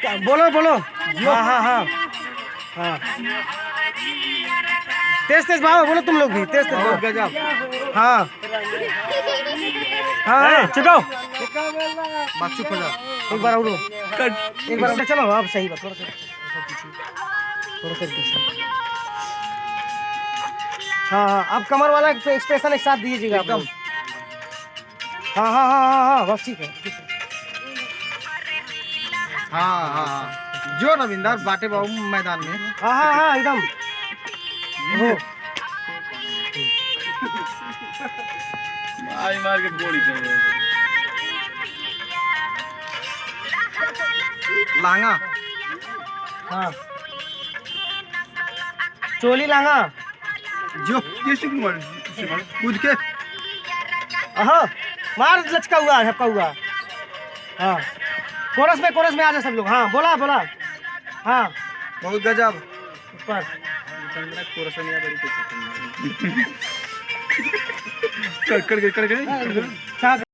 बोलो बोलो। हाँ हाँ हाँ हाँ, तेज तेज भाव बोलो, तुम लोग भी तेज तेज भाव। गजब। हाँ हाँ, चुकाओ। बात चुप हो जा। एक बार उड़ो, एक बार चलो। अब सही बात, थोड़ा सा पीछे, थोड़ा सा पीछे। हाँ हाँ, अब कमर वाला एक्सप्रेशन एक साथ दीजिएगा आप लोग। हाँ हाँ हाँ हाँ हाँ, बस ठीक है। हाँ हाँ हाँ, जो रविंदर बाटे बाबू मैदान में। हाँ हाँ हाँ, एकदम हो। मार के बोली लांगा। हाँ, चोली लांगा। जो कूद के। हाँ, मार लचका हुआ, झपका हुआ। हाँ, कोरस में आ जाए सब लोग। हाँ, बोला बोला। हाँ, बहुत गजब। ऊपर कर कर कर कर